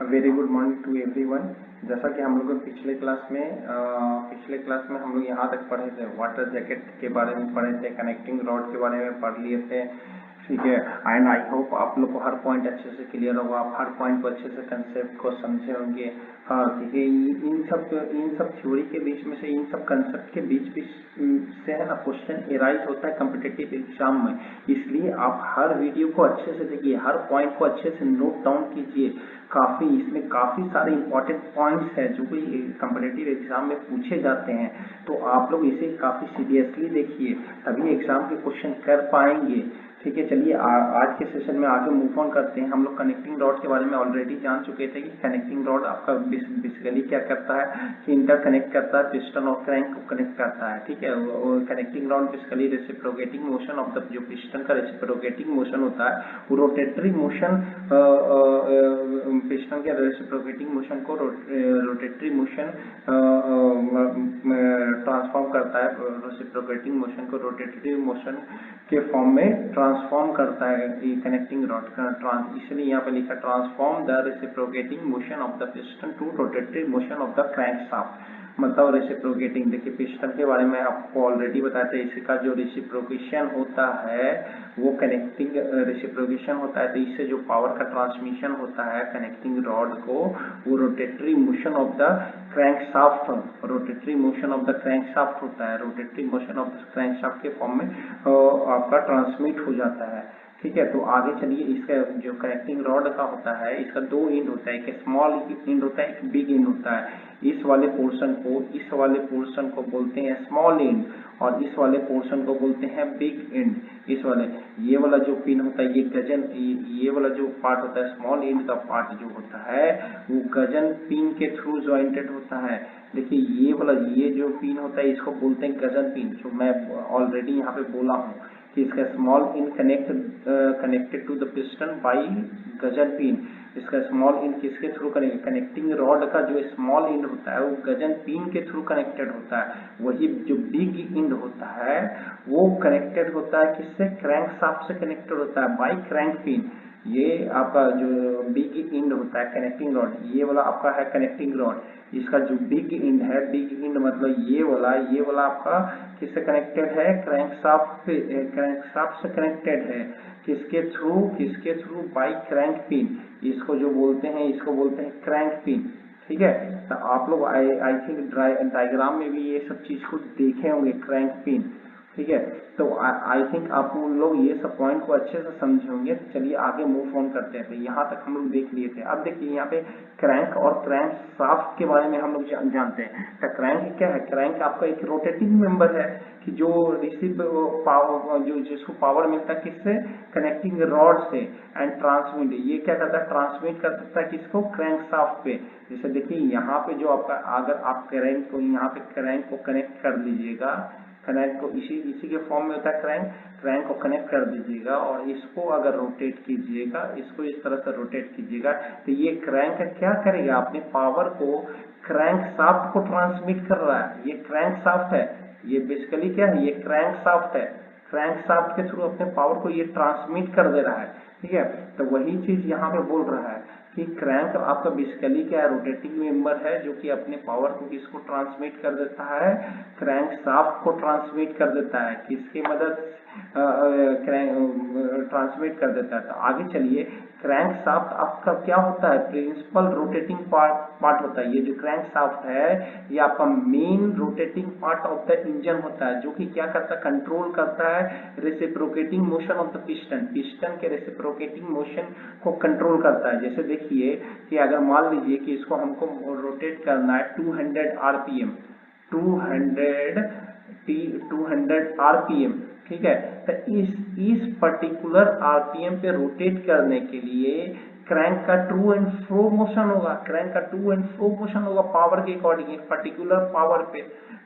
Very good morning to everyone. जैसा कि हम लोग पिछले क्लास में हम लोग यहाँ तक पढ़े थे, वाटर जैकेट के बारे में पढ़े थे, कनेक्टिंग रॉड के बारे में पढ़ लिए थे। ठीक है, एंड आई होप आप लोग को हर पॉइंट अच्छे से क्लियर होगा, आप हर पॉइंट को अच्छे से कंसेप्ट को समझे होंगे। हाँ, क्योंकि इन सब थ्योरी के बीच में से, इन सब कंसेप्ट के बीच से है ना क्वेश्चन एराइज होता है कॉम्पिटिटिव एग्जाम में। इसलिए आप हर वीडियो को अच्छे से देखिए, हर पॉइंट को अच्छे से नोट डाउन कीजिए। इसमें काफ़ी सारे इंपॉर्टेंट पॉइंट्स हैं जो कि कॉम्पिटिटिव एग्जाम में पूछे जाते हैं। तो आप लोग इसे काफ़ी सीरियसली देखिए, तभी एग्जाम के क्वेश्चन कर पाएंगे। ठीक है, चलिए आज के सेशन में आगे मूव ऑन करते हैं। हम लोग कनेक्टिंग रॉड के बारे में ऑलरेडी जान चुके थे कि कनेक्टिंग रॉड आपका बेसिकली क्या करता है कि इंटर कनेक्ट करता है, पिस्टन और क्रैंक को कनेक्ट करता है। ठीक है, connecting rod basically reciprocating motion of the, जो पिस्टन का रेसिप्रोकेटिंग मोशन होता है वो रोटेटरी मोशन, पिस्टन के रेसिप्रोकेटिंग मोशन को रोटेटरी मोशन ट्रांसफॉर्म करता है, रेसिप्रोकेटिंग मोशन को रोटेटरी मोशन के फॉर्म में ट्रांसफॉर्म करता है ये कनेक्टिंग रॉड का। इसलिए यहाँ पे लिखा transform the reciprocating motion of the piston to rotatory motion of the crank shaft. मतलब रेसिप्रोकेटिंग, देखिए पिस्टन के बारे में आपको ऑलरेडी बताया था, इसका जो रेसिप्रोकेशन होता है वो कनेक्टिंग रेसिप्रोकेशन होता है। तो इससे जो पावर का ट्रांसमिशन होता है कनेक्टिंग रॉड को, वो rotatory motion of the crank shaft, rotatory motion of the crank shaft होता है, rotatory motion of the crank shaft के फॉर्म में आपका ट्रांसमिट हो जाता है। ठीक है, तो आगे चलिए। इसका जो कनेक्टिंग रॉड का होता है, इसका दो एंड होता है, एक स्मॉल एंड होता है, एक बिग एंड होता है। इस वाले पोर्शन को बोलते हैं स्मॉल एंड, और इस वाले पोर्शन को बोलते हैं बिग एंड। इस वाले ये वाला जो पिन होता है, ये वाला जो पार्ट होता है स्मॉल एंड का पार्ट जो होता है वो गजन पिन के थ्रू ज्वाइंटेड होता है। देखिए ये जो पिन होता है इसको बोलते हैं गजन पिन, जो मैं ऑलरेडी यहाँ पे बोला हूँ कि इसका small end connected to the piston by gudgeon pin. इसका स्मॉल एंड किसके थ्रू कनेक्टिंग रॉड का जो स्मॉल एंड होता है वो गजन पिन के थ्रू कनेक्टेड होता है। वही जो बिग एंड होता है वो कनेक्टेड होता है किससे, क्रैंक शाफ्ट से कनेक्टेड होता है बाय क्रैंक पिन। ये आपका जो बिग एंड होता है कनेक्टिंग रॉड, ये वाला आपका है कनेक्टिंग रॉड। इसका जो बिग एंड है, बिग एंड मतलब ये वाला आपका किससे कनेक्टेड है, क्रैंक शाफ्ट से कनेक्टेड है। किसके थ्रू बाय क्रैंक पिन। इसको बोलते हैं क्रैंक पिन। ठीक है, तो आप लोग आई थिंक डायग्राम में भी ये सब चीज को देखे होंगे, क्रैंक पिन। ठीक है, तो आई थिंक आप लोग ये सब पॉइंट को अच्छे से समझे होंगे। चलिए आगे मूव ऑन करते हैं। तो यहाँ तक हम लोग देख लिए थे। अब देखिए यहाँ पे क्रैंक और क्रैंक शाफ्ट के बारे में हम लोग जानते हैं। तो क्रैंक क्या है, क्रैंक आपका एक रोटेटिंग मेंबर है कि जो रिसीव पावर, जिसको पावर मिलता है किससे, कनेक्टिंग रॉड से, एंड ट्रांसमिट, ये क्या करता है, ट्रांसमिट कर देता है किसको, क्रैंक शाफ्ट पे। जैसे देखिए यहाँ पे जो आपका, अगर आप क्रैंक को यहाँ पे क्रैंक को कनेक्ट कर लीजिएगा, क्रैंक को इसी के फॉर्म में होता है क्रैंक को कनेक्ट कर दीजिएगा और इसको अगर रोटेट कीजिएगा, इसको इस तरह से रोटेट कीजिएगा, तो ये क्रैंक क्या करेगा, अपने पावर को क्रैंक शाफ्ट को ट्रांसमिट कर रहा है। ये क्रैंक शाफ्ट है, ये बेसिकली क्या है, ये क्रैंक शाफ्ट है। क्रैंक शाफ्ट के थ्रू अपने पावर को ये ट्रांसमिट कर दे रहा है। ठीक है, तो वही चीज यहाँ पे बोल रहा है कि क्रैंक आपका बेसिकली क्या है, रोटेटिंग मेंबर है जो कि अपने पावर को किसको ट्रांसमिट कर देता है, क्रैंक शाफ्ट को ट्रांसमिट कर देता है। किसकी मदद, ट्रांसमिट कर देता है। तो आगे चलिए, क्रैंक शाफ्ट आपका क्या होता है, प्रिंसिपल रोटेटिंग पार्ट होता है। ये जो क्रैंक शाफ्ट है ये आपका main rotating part of the engine होता है, जो कि क्या करता है, कंट्रोल करता है reciprocating motion of the piston के रेसिप्रोकेटिंग मोशन को कंट्रोल करता है। जैसे देखिए कि अगर मान लीजिए कि इसको हमको रोटेट करना है 200 आरपीएम, 200 आरपीएम। ठीक है, तो इस पर्टिकुलर आरपीएम पे रोटेट करने के लिए क्रैंक का टू एंड फ्रो मोशन होगा, पावर के अकॉर्डिंग, एक पर्टिकुलर पावर पे।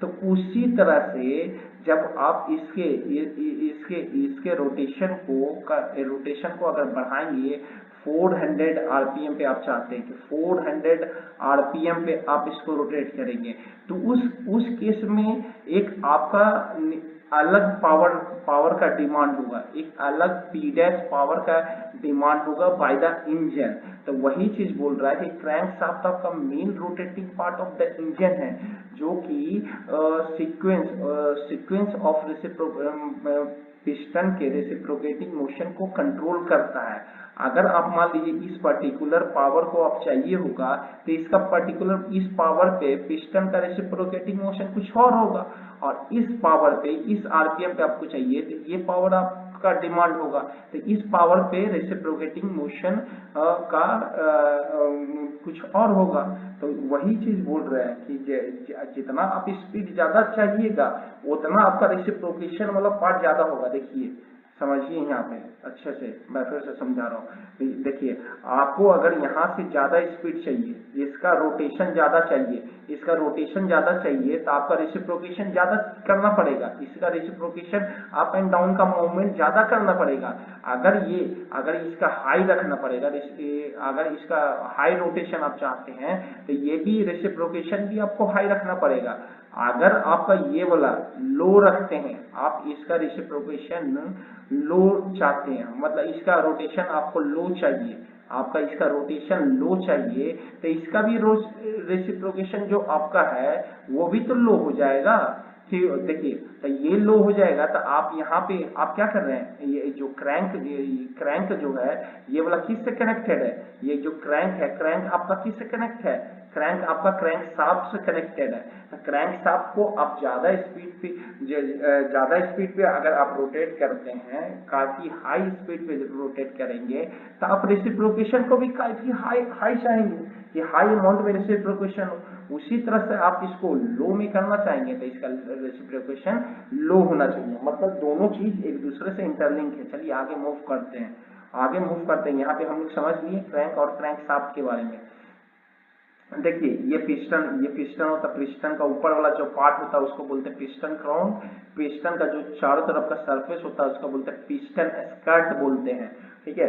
तो उसी तरह से जब आप इसके रोटेशन को अगर बढ़ाएंगे 400 आरपीएम पे, आप चाहते हैं कि 400 आरपीएम पे आप इसको रोटेट करेंगे, तो उस केस में एक आपका अलग पावर का डिमांड होगा, एक अलग पी डैश पावर का डिमांड होगा बाय द इंजन। तो वही चीज बोल रहा है कि क्रैंक शाफ्ट आपका main rotating part of the engine है, जो कि सीक्वेंस ऑफ पिस्टन के रेसिप्रोकेटिंग मोशन को कंट्रोल करता है। अगर आप मान लीजिए इस पर्टिकुलर पावर को आप चाहिए होगा, तो इसका पर्टिकुलर इस पावर पे पिस्टन का रेसिप्रोकेटिंग मोशन कुछ और होगा, और इस पावर पे इस आरपीएम पे आपको चाहिए तो ये पावर आपका डिमांड होगा। तो इस पावर पे रेसिप्रोकेटिंग मोशन का कुछ और होगा। तो वही चीज बोल रहे हैं कि जितना आप स्पीड ज्यादा चाहिएगा उतना आपका रेसिप्रोकेशन वाला पार्ट ज्यादा होगा। देखिए समझिए यहाँ पे अच्छे से, मैं फिर से समझा रहा हूँ। देखिए आपको अगर यहाँ से ज्यादा स्पीड चाहिए, इसका रोटेशन ज्यादा चाहिए, इसका रोटेशन ज्यादा चाहिए, तो आपका रेसिप्रोकेशन ज्यादा करना पड़ेगा, इसका रेसिप्रोकेशन अप एंड डाउन का मूवमेंट ज्यादा करना पड़ेगा। अगर इसका हाई रखना पड़ेगा, अगर इसका हाई रोटेशन आप चाहते हैं तो ये भी रेसिप्रोकेशन भी आपको हाई रखना पड़ेगा। अगर आपका ये वाला लो रखते हैं, आप इसका रेसिप्रोकेशन लो चाहते हैं, मतलब इसका रोटेशन आपको लो चाहिए, आपका इसका रोटेशन लो चाहिए, तो इसका भी रेसिप्रोकेशन जो आपका है वो भी तो लो हो जाएगा। ठीक देखिए, तो ये लो हो जाएगा तो आप यहाँ पे आप क्या कर रहे हैं, ये जो क्रैंक जो है ये वाला किससे कनेक्टेड है, ये जो क्रैंक है, क्रैंक आपका किससे कनेक्ट है, क्रैंक आपका क्रैंक शाफ्ट से कनेक्टेड है। क्रैंक शाफ्ट को आप ज्यादा स्पीड पे अगर आप रोटेट करते हैं, काफी हाई स्पीड पे रोटेट करेंगे, तो आप रेसिप्रोकेशन को भी काफी हाई चाहेंगे कि हाई अमाउंट में रेसिप्रोकेशन हो। उसी तरह से आप इसको लो में करना चाहेंगे तो इसका रेसिप्रोकेशन लो होना चाहिए। मतलब दोनों चीज एक दूसरे से इंटरलिंक है। चलिए आगे मूव करते हैं, यहाँ पे हम लोग समझ लिए क्रैंक और क्रैंक शाफ्ट के बारे में। देखिए ये पिस्टन होता है, पिस्टन का ऊपर वाला जो पार्ट होता है उसको बोलते हैं पिस्टन क्राउन। पिस्टन का जो चारों तरफ का सरफेस होता है उसको बोलते हैं पिस्टन स्कर्ट बोलते हैं। ठीक है,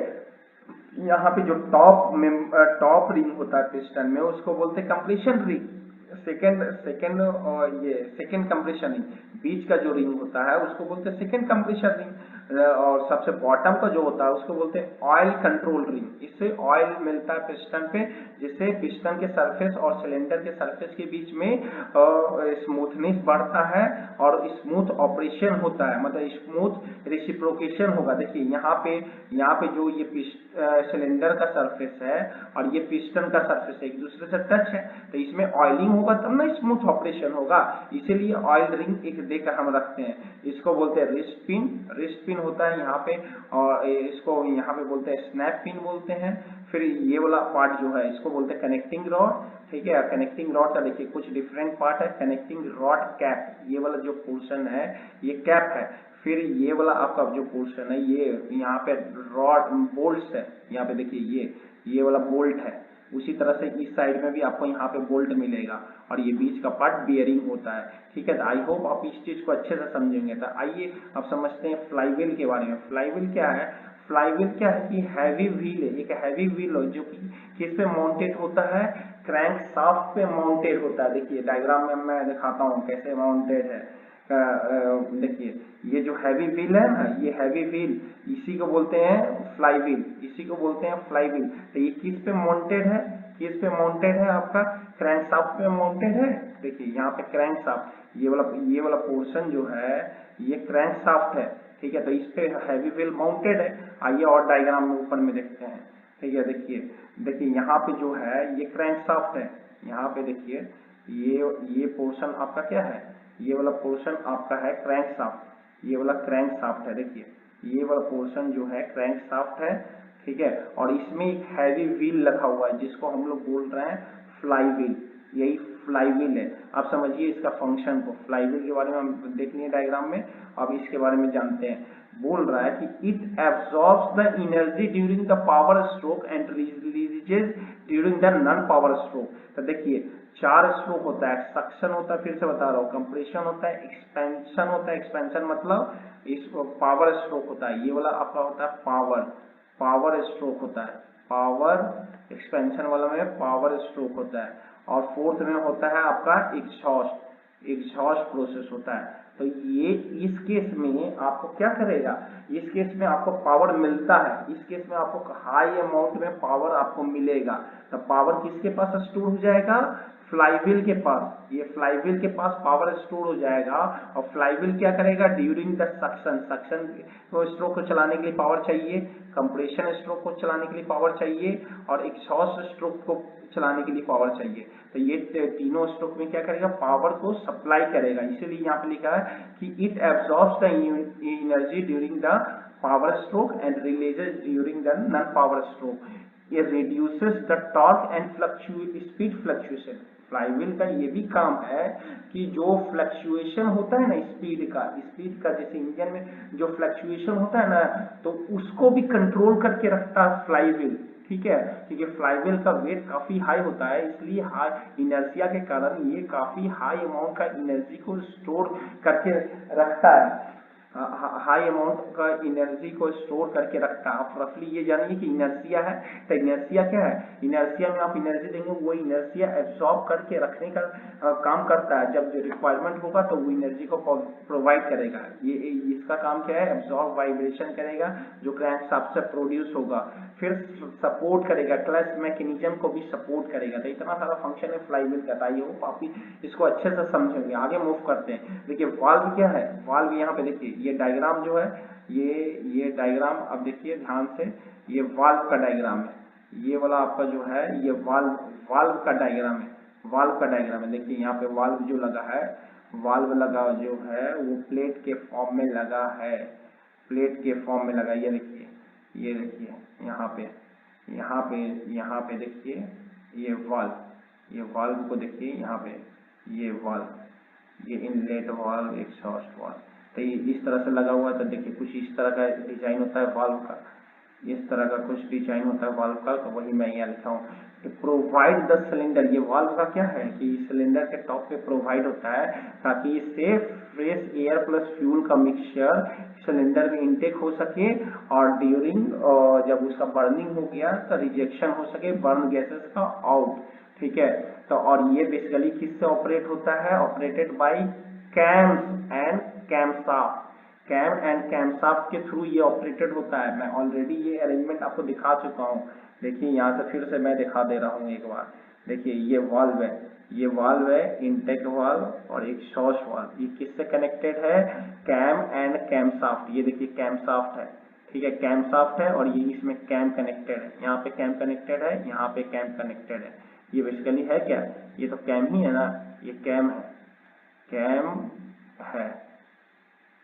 यहाँ पे जो टॉप रिंग होता है पिस्टन में उसको बोलते हैं compression ring. Second compression ring, बीच का जो रिंग होता है उसको बोलते हैं सेकेंड कंप्रेशन रिंग, और सबसे बॉटम का जो होता है उसको बोलते हैं ऑयल कंट्रोल रिंग। इससे ऑयल मिलता है पिस्टन पे, जिससे पिस्टन के सरफेस और सिलेंडर के सरफेस के बीच में स्मूथनेस बढ़ता है और स्मूथ ऑपरेशन होता है, मतलब स्मूथ रेसिप्रोकेशन होगा। देखिए यहाँ पे जो ये सिलेंडर का सरफेस है और ये पिस्टन का सरफेस एक दूसरे से टच है, तो इसमें ऑयलिंग होगा तब ना स्मूथ ऑपरेशन होगा, इसीलिए ऑयल रिंग एक देकर हम रखते हैं। इसको बोलते हैं रिस्ट पिन होता है यहाँ पे, और इसको यहाँ पे बोलते हैं स्नैप पिन बोलते हैं। फिर ये वाला पार्ट जो है इसको बोलते हैं कनेक्टिंग रॉड। ठीक है, कनेक्टिंग रॉड का देखिए कुछ डिफरेंट पार्ट है। कनेक्टिंग रॉड कैप, ये वाला जो पोर्शन है ये कैप है। फिर ये वाला आपका जो पोर्शन है ये यहाँ पे रॉड बोल्ट्स है, यहाँ पे देखिए ये वाला बोल्ट है। उसी तरह से इस साइड में भी आपको यहाँ पे बोल्ट मिलेगा, और ये बीच का पार्ट बियरिंग होता है। ठीक है, तो आई होप आप इस चीज को अच्छे से समझेंगे। तो आइए अब समझते हैं फ्लाईव्हील के बारे में। फ्लाईव्हील क्या है कि हैवी व्हील है, एक हैवी व्हील है जो कि किस पे माउंटेड होता है, क्रैंक शाफ्ट पे माउंटेड होता है। देखिए डायग्राम में मैं दिखाता हूँ कैसे माउंटेड है। देखिए ये जो हैवी व्हील है ना, ये हैवी व्हील इसी को बोलते हैं फ्लाईव्हील, तो ये किस पे माउंटेड है, आपका क्रैंक शाफ्ट पे माउंटेड है। देखिए यहाँ पे क्रैंक शाफ्ट, ये वाला पोर्शन जो है ये क्रैंक शाफ्ट है। ठीक है, तो इस पे हैवी व्हील माउंटेड है। आइए और डायग्राम में ऊपर में देखते हैं। ठीक है, देखिए यहाँ पे जो है ये क्रैंक शाफ्ट है। यहाँ पे देखिए ये पोर्शन आपका क्या है, ये वाला पोर्शन आपका है क्रैंक शाफ्ट, ये वाला क्रैंक शाफ्ट है। देखिए ये वाला पोर्शन जो है क्रैंक शाफ्ट है। ठीक है, और इसमें एक हैवी व्हील लगा हुआ है जिसको हम लोग बोल रहे हैं फ्लाईव्हील। यही फ्लाईव्हील है। आप समझिए इसका फंक्शन को। फ्लाईव्हील के बारे में हम देख लिए डायग्राम में, अब इसके बारे में जानते हैं। बोल रहा है कि it absorbs the energy during the power stroke and releases during the non power stroke. तो देखिए 4 स्ट्रोक होता है, सक्शन होता है, फिर से बता रहा हूँ, कंप्रेशन होता है, एक्सपेंशन होता है। एक्सपेंशन मतलब इस पावर स्ट्रोक होता है, ये वाला आपका होता है पावर स्ट्रोक होता है, पावर एक्सपेंशन वाला में पावर स्ट्रोक होता है। और फोर्थ में होता है आपका एग्जॉस्ट प्रोसेस होता है। तो ये इस केस में आपको क्या करेगा, इस केस में आपको पावर मिलता है, इस केस में आपको हाई अमाउंट में पावर आपको मिलेगा। तो पावर किसके पास स्टोर हो जाएगा, फ्लाईव्हील के पास। ये फ्लाईव्हील के पास पावर स्टोर हो जाएगा और फ्लाईव्हील क्या करेगा, ड्यूरिंग द सक्शन, सक्शन को स्ट्रोक को चलाने के लिए पावर चाहिए, कंप्रेशन स्ट्रोक को चलाने के लिए पावर चाहिए और एग्जॉस्ट स्ट्रोक को चलाने के लिए पावर चाहिए। तो ये तीनों स्ट्रोक में क्या करेगा, पावर को सप्लाई करेगा। इसीलिए यहाँ पे लिखा है कि it absorbs the energy during the power stroke and releases during the non power stroke. ये reduces the torque and speed fluctuation. Flywheel का ये भी काम है कि जो फ्लक्चुएशन होता है ना स्पीड का जैसे इंजन में जो फ्लक्चुएशन होता है ना, तो उसको भी कंट्रोल करके रखता है फ्लाईव्हील। ठीक है, क्योंकि फ्लाईव्हील का वेट काफी हाई होता है, इसलिए हाई इनर्शिया के कारण ये काफी हाई अमाउंट का एनर्जी को स्टोर करके रखता है, हाई अमाउंट का एनर्जी को स्टोर करके रखता है। आप रफली ये जानिए कि इनर्शिया है, तो इनर्शिया क्या है, इनर्शिया में आप एनर्जी देंगे, वो इनर्शिया एब्जॉर्ब करके रखने का काम करता है। जब रिक्वायरमेंट होगा तो वो एनर्जी को प्रोवाइड करेगा। ये इसका काम क्या है, एब्जॉर्ब वाइब्रेशन करेगा जो क्रैंकशाफ्ट से प्रोड्यूस होगा, फिर सपोर्ट करेगा, क्लच मैकेनिज्म को भी सपोर्ट करेगा। तो इतना सारा फंक्शन है फ्लाईव्हील का। आई होप आप इसको अच्छे से समझेंगे। आगे मूव करते हैं। देखिए वाल्व क्या है, वाल्व यहाँ पे देखिए ये डायग्राम जो है, ये डायग्राम अब देखिए ध्यान से, ये वाल्व का डायग्राम है। ये वाला आपका जो है ये वाल्व का डायग्राम है, वाल्व का डायग्राम है। देखिए यहाँ पे वाल्व जो लगा है, वाल्व लगा जो है वो प्लेट के फॉर्म में लगा है, प्लेट के फॉर्म में लगा। ये देखिए यहाँ पे देखिए ये वाल्व को देखिए यहाँ पे, ये वाल्व, ये इनलेट वाल्व, एग्जॉस्ट वाल्व। तो ये इस तरह से लगा हुआ है। तो देखिए कुछ इस तरह का डिजाइन होता है वाल्व का, इस तरह का कुछ डिजाइन होता है वाल्व का। तो वही मैं यहाँ लिखा हूँ कि प्रोवाइड द सिलेंडर। ये वाल्व का क्या है कि सिलेंडर के टॉप पे प्रोवाइड होता है ताकि इससे फ्रेश एयर प्लस फ्यूल का मिक्सचर सिलेंडर में इनटेक हो सके और ड्यूरिंग जब उसका बर्निंग हो गया तो रिजेक्शन हो सके, बर्न गैसेस का आउट। ठीक है, तो और ये बेसिकली किससे ऑपरेट होता है, operated by cams and camshaft. Cam and camshaft के थ्रू ये ऑपरेटेड होता है। मैं ऑलरेडी ये अरेंजमेंट आपको दिखा चुका हूँ। देखिए यहाँ से फिर से मैं दिखा दे रहा हूँ एक बार। देखिए ये वाल्व है, ये वाल्व है इनटेक वाल्व और एग्जॉस्ट वाल्व। ये किससे कनेक्टेड है, कैम एंड कैमशाफ्ट। ये देखिए कैमशाफ्ट है, ठीक है, कैमशाफ्ट है और ये इसमें कैम कनेक्टेड है। यहाँ पे कैम कनेक्टेड है, यहाँ पे कैम कनेक्टेड है। ये बेसिकली है क्या, ये तो कैम ही है ना, ये कैम है, कैम है।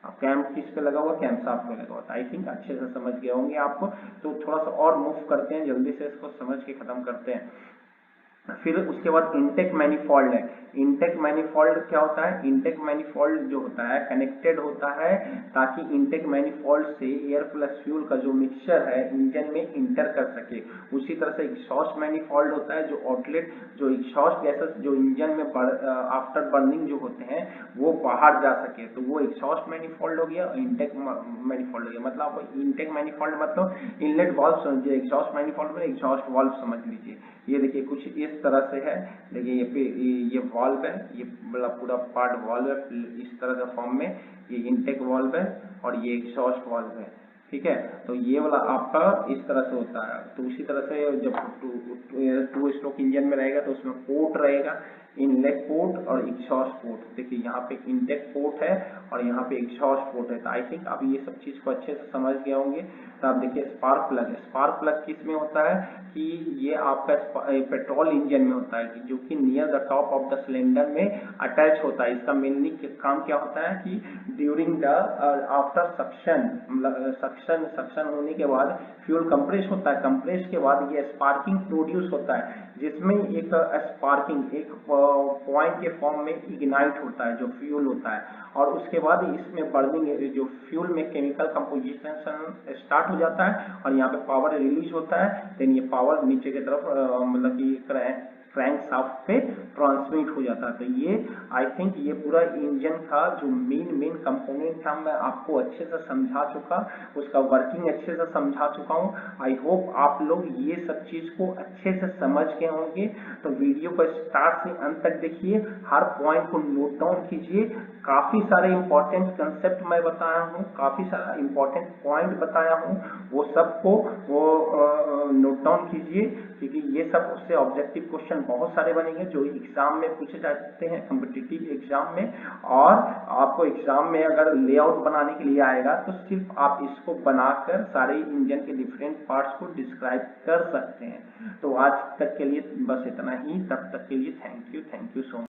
अब कैम किस पे लगा हुआ, कैमशाफ्ट पे लगा हुआ। आई थिंक अच्छे से समझ गए होंगे आपको। तो थोड़ा सा और मूव करते हैं, जल्दी से इसको समझ के खत्म करते हैं। फिर उसके बाद इनटेक मैनिफोल्ड है। इनटेक मैनिफोल्ड क्या होता है, इनटेक मैनिफोल्ड जो होता है कनेक्टेड होता है ताकि इनटेक मैनिफोल्ड से एयर प्लस फ्यूल का जो मिक्सचर है इंजन में इंटर कर सके। उसी तरह से एग्जॉस्ट मैनिफोल्ड होता है जो आउटलेट, जो एग्जॉस्ट गैसेस जो इंजन में आफ्टर बर्निंग जो होते हैं वो बाहर जा सके। तो वो एग्जॉस्ट मैनिफोल्ड हो गया, इनटेक मैनिफोल्ड हो गया। मतलब इनटेक मैनिफोल्ड मतलब इनलेट वाल्व समझिए, एग्जॉस्ट मैनिफोल्ड में एग्जॉस्ट वाल्व समझ लीजिए। ये देखिए कुछ इस तरह से है। देखिए ये वाल्व है, ये मतलब पूरा पार्ट वाल्व है इस तरह का फॉर्म में। ये इनटेक वाल्व है और ये एग्जॉस्ट वाल्व है। ठीक है, तो ये वाला आपका इस तरह से होता है। तो उसी तरह से जब टू स्ट्रोक इंजन में रहेगा तो उसमें पोर्ट रहेगा, इनलेट पोर्ट और एग्जॉस्ट पोर्ट। देखिए यहाँ पे इनटेक पोर्ट है और यहाँ पे एग्जॉस्ट पोर्ट है। तो आई थिंक आप ये सब चीज को अच्छे से समझ गए होंगे। तो आप देखिए स्पार्क प्लग है, स्पार्क प्लग किस में होता है कि ये आपका पेट्रोल इंजन में होता है जो कि near the top of the cylinder में अटैच होता है। इसका मेनली काम क्या होता है कि during the after suction, suction होने के बाद फ्यूल कंप्रेस होता है, कंप्रेस के बाद ये स्पार्किंग प्रोड्यूस होता है जिसमें एक स्पार्किंग एक पॉइंट के फॉर्म में इग्नाइट होता है जो फ्यूल होता है और उसके बाद इसमें बर्निंग जो फ्यूल में केमिकल कंपोजिशन स्टार्ट हो जाता है और यहाँ पे पावर रिलीज होता है। देन ये पावर नीचे की तरफ मतलब कि क्रैंकशाफ्ट पे ट्रांसमिट हो जाता है। तो ये आई थिंक ये पूरा इंजन का जो मेन कंपोनेंट था मैं आपको अच्छे से समझा चुका, उसका वर्किंग अच्छे से समझा चुका हूँ। आई होप आप लोग ये सब चीज को अच्छे से समझ गए होंगे। तो वीडियो को स्टार्ट से अंत तक देखिए, हर पॉइंट को नोट डाउन कीजिए। काफी सारे इंपॉर्टेंट कंसेप्ट मैं बताया हूँ, काफी सारा इंपॉर्टेंट पॉइंट बताया हूँ, वो सबको वो नोट डाउन कीजिए, क्योंकि ये सब उससे ऑब्जेक्टिव क्वेश्चन बहुत सारे बनेंगे जो एग्जाम में पूछे जाते हैं, कॉम्पिटिटिव एग्जाम में। और आपको एग्जाम में अगर लेआउट बनाने के लिए आएगा तो सिर्फ आप इसको बनाकर सारे इंजन के डिफरेंट पार्ट्स को डिस्क्राइब कर सकते हैं। तो आज तक के लिए बस इतना ही, तब तक के लिए थैंक यू सो मच।